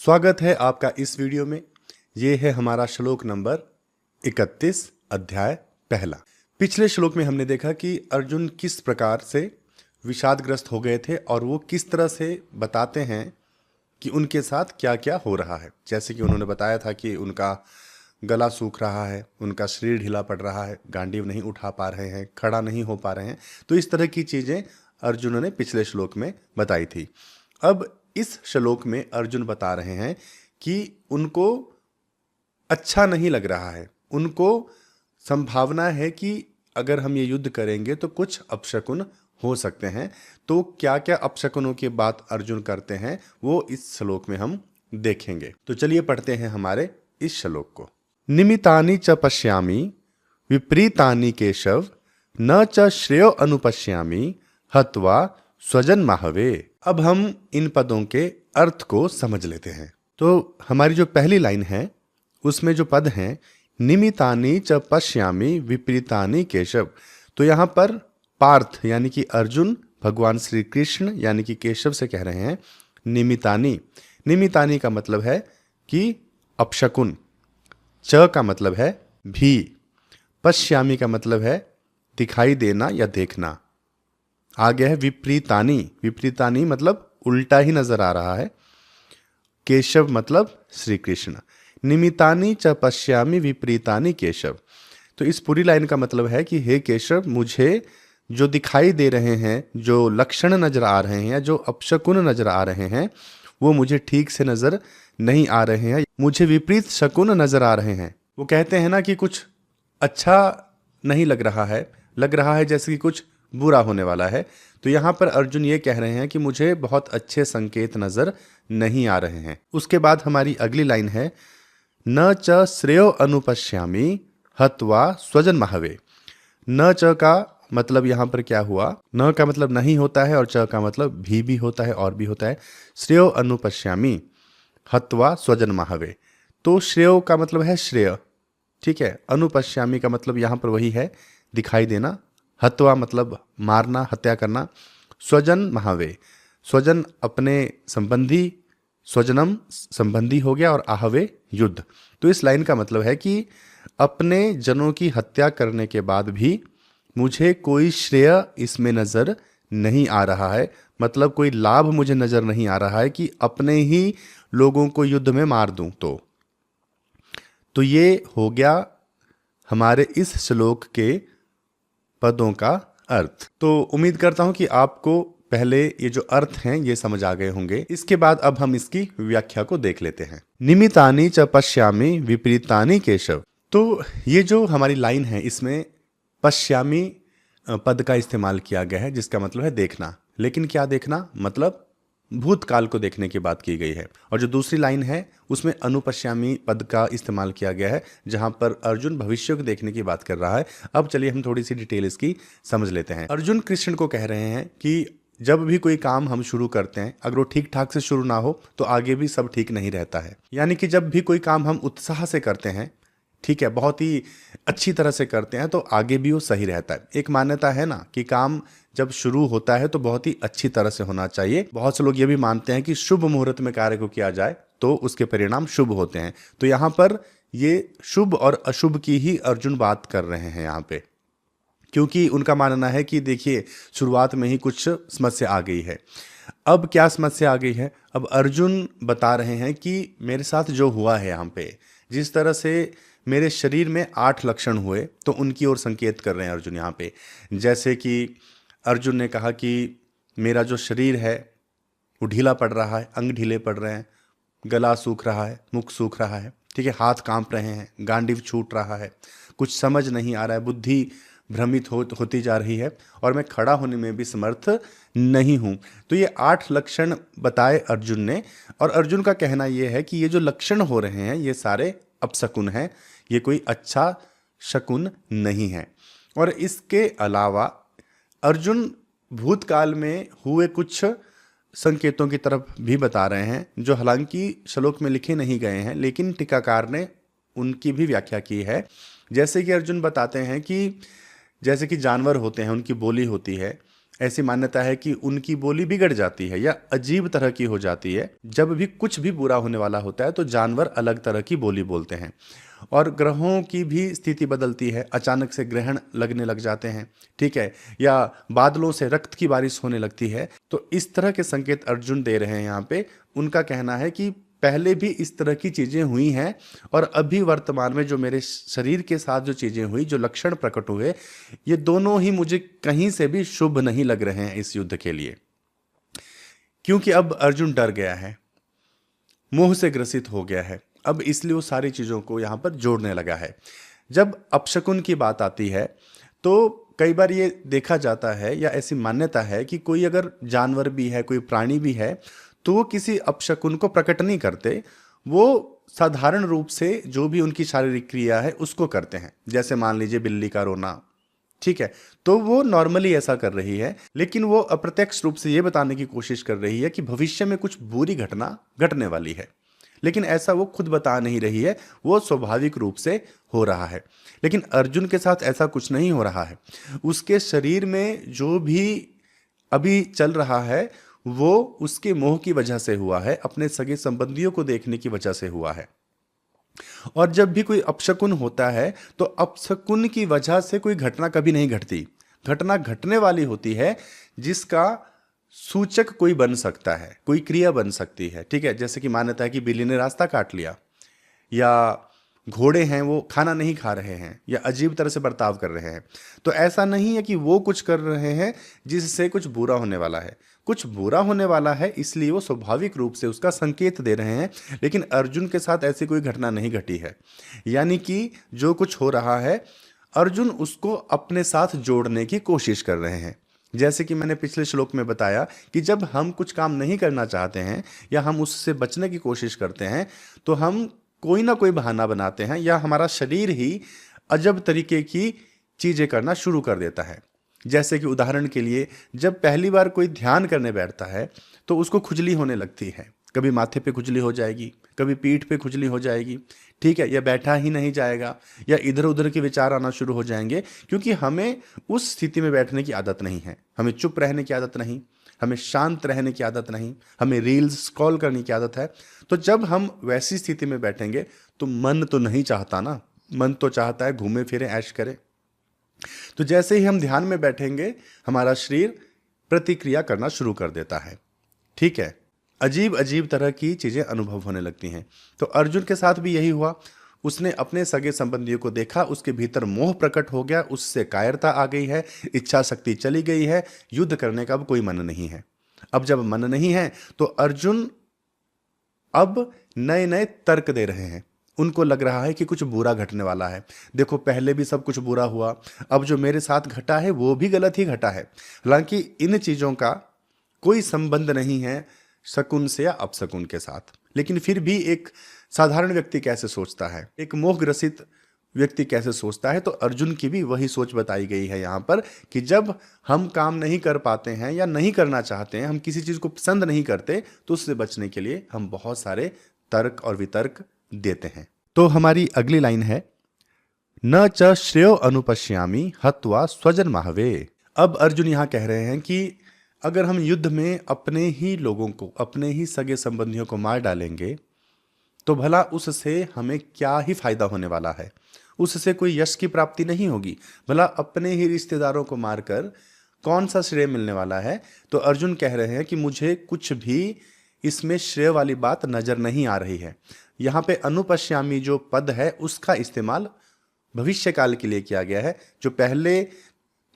स्वागत है आपका इस वीडियो में। ये है हमारा श्लोक नंबर 31 अध्याय पहला। पिछले श्लोक में हमने देखा कि अर्जुन किस प्रकार से विषादग्रस्त हो गए थे और वो किस तरह से बताते हैं कि उनके साथ क्या क्या हो रहा है। जैसे कि उन्होंने बताया था कि उनका गला सूख रहा है, उनका शरीर ढीला पड़ रहा है, गांडीव नहीं उठा पा रहे हैं, खड़ा नहीं हो पा रहे हैं। तो इस तरह की चीज़ें अर्जुन ने पिछले श्लोक में बताई थी। अब इस श्लोक में अर्जुन बता रहे हैं कि उनको अच्छा नहीं लग रहा है, उनको संभावना है कि अगर हम ये युद्ध करेंगे तो कुछ अपशकुन हो सकते हैं। तो क्या क्या अपशकुनों की बात अर्जुन करते हैं वो इस श्लोक में हम देखेंगे। तो चलिए पढ़ते हैं हमारे इस श्लोक को। निमितानि च पश्यामि विपरीतानि केशव न च श्रेयो अनुपश्यामि हत्वा स्वजन माहवे। अब हम इन पदों के अर्थ को समझ लेते हैं। तो हमारी जो पहली लाइन है उसमें जो पद हैं निमितानि च पश्यामि विपरीतानि केशव, तो यहाँ पर पार्थ यानी कि अर्जुन भगवान श्री कृष्ण यानी कि केशव से कह रहे हैं निमितानि। निमितानि का मतलब है कि अपशकुन, च का मतलब है भी, पश्यामि का मतलब है दिखाई देना या देखना। आगे है विपरीतानि। विपरीतानि मतलब उल्टा ही नजर आ रहा है। केशव मतलब श्री कृष्ण। निमितानि च पश्यामि विपरीतानि केशव, तो इस पूरी लाइन का मतलब है कि हे केशव, मुझे जो दिखाई दे रहे हैं, जो लक्षण नजर आ रहे हैं या जो अपशकुन नजर आ रहे हैं वो मुझे ठीक से नजर नहीं आ रहे हैं, मुझे विपरीत शकुन नजर आ रहे हैं। वो कहते हैं ना कि कुछ अच्छा नहीं लग रहा है जैसे कि कुछ बुरा होने वाला है। तो यहाँ पर अर्जुन ये कह रहे हैं कि मुझे बहुत अच्छे संकेत नजर नहीं आ रहे हैं। उसके बाद हमारी अगली लाइन है न च श्रेयो अनुपश्यामि हत्वा स्वजन माहवे। न च का मतलब यहाँ पर क्या हुआ, न का मतलब नहीं होता है और च का मतलब भी होता है और भी होता है। श्रेयो अनुपश्यामि हत्वा स्वजन माहवे, तो श्रेयो का मतलब है श्रेय, ठीक है। अनुपश्यामि का मतलब यहाँ पर वही है दिखाई देना। हत्वा मतलब मारना, हत्या करना। स्वजन महावे, स्वजन अपने संबंधी, स्वजनम संबंधी हो गया, और आहवे युद्ध। तो इस लाइन का मतलब है कि अपने जनों की हत्या करने के बाद भी मुझे कोई श्रेय इसमें नजर नहीं आ रहा है, मतलब कोई लाभ मुझे नजर नहीं आ रहा है कि अपने ही लोगों को युद्ध में मार दूं। तो ये हो गया हमारे इस श्लोक के पदों का अर्थ। तो उम्मीद करता हूं कि आपको पहले ये जो अर्थ हैं ये समझ आ गए होंगे। इसके बाद अब हम इसकी व्याख्या को देख लेते हैं। निमितानि च पश्यामि विपरीतानि केशव, तो ये जो हमारी लाइन है इसमें पश्यामि पद का इस्तेमाल किया गया है जिसका मतलब है देखना। लेकिन क्या देखना, मतलब भूतकाल को देखने की बात की गई है। और जो दूसरी लाइन है उसमें अनुपश्यामी पद का इस्तेमाल किया गया है जहां पर अर्जुन भविष्य को देखने की बात कर रहा है। अब चलिए हम थोड़ी सी डिटेल इसकी समझ लेते हैं। अर्जुन कृष्ण को कह रहे हैं कि जब भी कोई काम हम शुरू करते हैं अगर वो ठीक ठाक से शुरू ना हो तो आगे भी सब ठीक नहीं रहता है। यानी कि जब भी कोई काम हम उत्साह से करते हैं, ठीक है, बहुत ही अच्छी तरह से करते हैं, तो आगे भी वो सही रहता है। एक मान्यता है ना कि काम जब शुरू होता है तो बहुत ही अच्छी तरह से होना चाहिए। बहुत से लोग ये भी मानते हैं कि शुभ मुहूर्त में कार्य को किया जाए तो उसके परिणाम शुभ होते हैं। तो यहाँ पर ये शुभ और अशुभ की ही अर्जुन बात कर रहे हैं यहाँ पे, क्योंकि उनका मानना है कि देखिए शुरुआत में ही कुछ समस्या आ गई है। अब क्या समस्या आ गई है, अब अर्जुन बता रहे हैं कि मेरे साथ जो हुआ है यहाँ पे, जिस तरह से मेरे शरीर में 8 लक्षण हुए, तो उनकी ओर संकेत कर रहे हैं अर्जुन यहाँ पे। जैसे कि अर्जुन ने कहा कि मेरा जो शरीर है वो ढीला पड़ रहा है, अंग ढीले पड़ रहे हैं, गला सूख रहा है, मुख सूख रहा है, ठीक है, हाथ कांप रहे हैं, गांडीव छूट रहा है, कुछ समझ नहीं आ रहा है, बुद्धि भ्रमित होती जा रही है और मैं खड़ा होने में भी समर्थ नहीं हूं। तो ये 8 लक्षण बताए अर्जुन ने, और अर्जुन का कहना यह है कि ये जो लक्षण हो रहे हैं ये सारे अपशकुन हैं, ये कोई अच्छा शकुन नहीं है। और इसके अलावा अर्जुन भूतकाल में हुए कुछ संकेतों की तरफ भी बता रहे हैं जो हालांकि श्लोक में लिखे नहीं गए हैं, लेकिन टीकाकार ने उनकी भी व्याख्या की है। जैसे कि अर्जुन बताते हैं कि जैसे कि जानवर होते हैं, उनकी बोली होती है, ऐसी मान्यता है कि उनकी बोली बिगड़ जाती है या अजीब तरह की हो जाती है। जब भी कुछ भी बुरा होने वाला होता है तो जानवर अलग तरह की बोली बोलते हैं। और ग्रहों की भी स्थिति बदलती है, अचानक से ग्रहण लगने लग जाते हैं, ठीक है, या बादलों से रक्त की बारिश होने लगती है। तो इस तरह के संकेत अर्जुन दे रहे हैं यहाँ पे। उनका कहना है कि पहले भी इस तरह की चीजें हुई हैं और अभी वर्तमान में जो मेरे शरीर के साथ जो चीजें हुई, जो लक्षण प्रकट हुए, ये दोनों ही मुझे कहीं से भी शुभ नहीं लग रहे हैं इस युद्ध के लिए। क्योंकि अब अर्जुन डर गया है, मोह से ग्रसित हो गया है, अब इसलिए वो सारी चीजों को यहां पर जोड़ने लगा है। जब अपशकुन की बात आती है तो कई बार ये देखा जाता है या ऐसी मान्यता है कि कोई अगर जानवर भी है, कोई प्राणी भी है, तो वो किसी अपशकुन को प्रकट नहीं करते। वो साधारण रूप से जो भी उनकी शारीरिक क्रिया है उसको करते हैं। जैसे मान लीजिए बिल्ली का रोना, ठीक है, तो वो नॉर्मली ऐसा कर रही है, लेकिन वो अप्रत्यक्ष रूप से ये बताने की कोशिश कर रही है कि भविष्य में कुछ बुरी घटना घटने वाली है। लेकिन ऐसा वो खुद बता नहीं रही है, वो स्वाभाविक रूप से हो रहा है। लेकिन अर्जुन के साथ ऐसा कुछ नहीं हो रहा है। उसके शरीर में जो भी अभी चल रहा है वो उसके मोह की वजह से हुआ है, अपने सगे संबंधियों को देखने की वजह से हुआ है। और जब भी कोई अपशकुन होता है तो अपशकुन की वजह से कोई घटना कभी नहीं घटती। घटना घटने वाली होती है जिसका सूचक कोई बन सकता है, कोई क्रिया बन सकती है, ठीक है। जैसे कि मान्यता है कि बिल्ली ने रास्ता काट लिया, या घोड़े हैं वो खाना नहीं खा रहे हैं, या अजीब तरह से बर्ताव कर रहे हैं। तो ऐसा नहीं है कि वो कुछ कर रहे हैं जिससे कुछ बुरा होने वाला है। कुछ बुरा होने वाला है इसलिए वो स्वाभाविक रूप से उसका संकेत दे रहे हैं। लेकिन अर्जुन के साथ ऐसी कोई घटना नहीं घटी है। यानी कि जो कुछ हो रहा है अर्जुन उसको अपने साथ जोड़ने की कोशिश कर रहे हैं। जैसे कि मैंने पिछले श्लोक में बताया कि जब हम कुछ काम नहीं करना चाहते हैं या हम उससे बचने की कोशिश करते हैं तो हम कोई ना कोई बहाना बनाते हैं, या हमारा शरीर ही अजब तरीके की चीजें करना शुरू कर देता है। जैसे कि उदाहरण के लिए, जब पहली बार कोई ध्यान करने बैठता है तो उसको खुजली होने लगती है। कभी माथे पे खुजली हो जाएगी, कभी पीठ पे खुजली हो जाएगी, ठीक है, या बैठा ही नहीं जाएगा, या इधर उधर के विचार आना शुरू हो जाएंगे। क्योंकि हमें उस स्थिति में बैठने की आदत नहीं है, हमें चुप रहने की आदत नहीं, हमें शांत रहने की आदत नहीं, हमें रील्स स्क्रॉल करने की आदत है। तो जब हम वैसी स्थिति में बैठेंगे तो मन तो नहीं चाहता ना, मन तो चाहता है घूमे फिरे ऐश करे। तो जैसे ही हम ध्यान में बैठेंगे हमारा शरीर प्रतिक्रिया करना शुरू कर देता है, ठीक है, अजीब अजीब तरह की चीजें अनुभव होने लगती हैं। तो अर्जुन के साथ भी यही हुआ। उसने अपने सगे संबंधियों को देखा, उसके भीतर मोह प्रकट हो गया, उससे कायरता आ गई है, इच्छा शक्ति चली गई है, युद्ध करने का अब कोई मन नहीं है। अब जब मन नहीं है तो अर्जुन अब नए नए तर्क दे रहे हैं। उनको लग रहा है कि कुछ बुरा घटने वाला है। देखो पहले भी सब कुछ बुरा हुआ, अब जो मेरे साथ घटा है वो भी गलत ही घटा है। हालांकि इन चीजों का कोई संबंध नहीं है शकुन से या अपशकुन के साथ, लेकिन फिर भी एक साधारण व्यक्ति कैसे सोचता है, एक मोहग्रसित व्यक्ति कैसे सोचता है, तो अर्जुन की भी वही सोच बताई गई है यहाँ पर कि जब हम काम नहीं कर पाते हैं या नहीं करना चाहते हैं, हम किसी चीज को पसंद नहीं करते, तो उससे बचने के लिए हम बहुत सारे तर्क और वितर्क देते हैं। तो हमारी अगली लाइन है, न च श्रेयो अनुपश्यामी हत्वा स्वजन माहवे। अब अर्जुन यहाँ कह रहे हैं कि अगर हम युद्ध में अपने ही लोगों को, अपने ही सगे संबंधियों को मार डालेंगे तो भला उससे हमें क्या ही फायदा होने वाला है, उससे कोई यश की प्राप्ति नहीं होगी। भला अपने ही रिश्तेदारों को मारकर कौन सा श्रेय मिलने वाला है। तो अर्जुन कह रहे हैं कि मुझे कुछ भी इसमें श्रेय वाली बात नजर नहीं आ रही है। यहाँ पे अनुपश्यामी जो पद है उसका इस्तेमाल भविष्य काल के लिए किया गया है।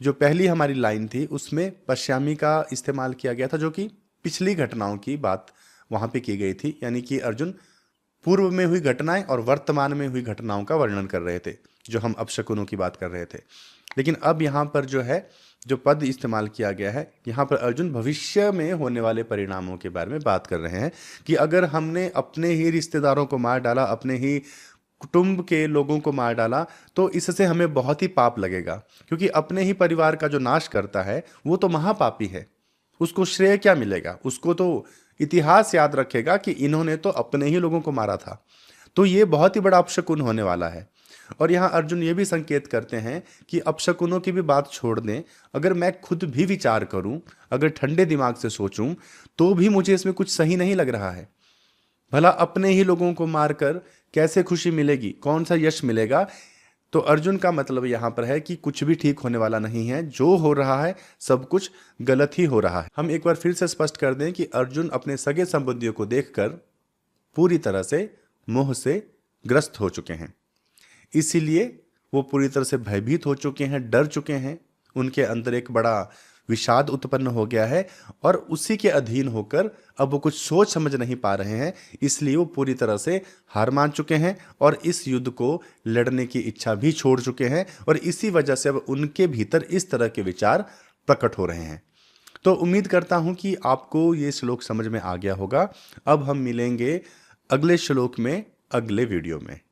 जो पहली हमारी लाइन थी उसमें पश्यामी का इस्तेमाल किया गया था, जो कि पिछली घटनाओं की बात वहां पे की गई थी। यानी कि अर्जुन पूर्व में हुई घटनाएं और वर्तमान में हुई घटनाओं का वर्णन कर रहे थे, जो हम अपशकुनों की बात कर रहे थे। लेकिन अब यहाँ पर जो है, जो पद इस्तेमाल किया गया है, यहाँ पर अर्जुन भविष्य में होने वाले परिणामों के बारे में बात कर रहे हैं कि अगर हमने अपने ही रिश्तेदारों को मार डाला, अपने ही कुटुंब के लोगों को मार डाला, तो इससे हमें बहुत ही पाप लगेगा। क्योंकि अपने ही परिवार का जो नाश करता है वो तो महापापी है, उसको श्रेय क्या मिलेगा, उसको तो इतिहास याद रखेगा कि इन्होंने तो अपने ही लोगों को मारा था। तो ये बहुत ही बड़ा अपशकुन होने वाला है। और यहाँ अर्जुन ये भी संकेत करते हैं कि अपशकुनों की भी बात छोड़ दें, अगर मैं खुद भी विचार करूं, अगर ठंडे दिमाग से सोचूं, तो भी मुझे इसमें कुछ सही नहीं लग रहा है। भला अपने ही लोगों को मारकर कैसे खुशी मिलेगी, कौन सा यश मिलेगा? तो अर्जुन का मतलब यहाँ पर है कि कुछ भी ठीक होने वाला नहीं है, जो हो रहा है सब कुछ गलत ही हो रहा है। हम एक बार फिर से स्पष्ट कर दें कि अर्जुन अपने सगे संबंधियों को देखकर पूरी तरह से मोह से ग्रस्त हो चुके हैं, इसीलिए वो पूरी तरह से भयभीत हो चुके हैं, डर चुके हैं। उनके अंदर एक बड़ा विषाद उत्पन्न हो गया है और उसी के अधीन होकर अब वो कुछ सोच समझ नहीं पा रहे हैं, इसलिए वो पूरी तरह से हार मान चुके हैं और इस युद्ध को लड़ने की इच्छा भी छोड़ चुके हैं और इसी वजह से अब उनके भीतर इस तरह के विचार प्रकट हो रहे हैं। तो उम्मीद करता हूं कि आपको ये श्लोक समझ में आ गया होगा। अब हम मिलेंगे अगले श्लोक में, अगले वीडियो में।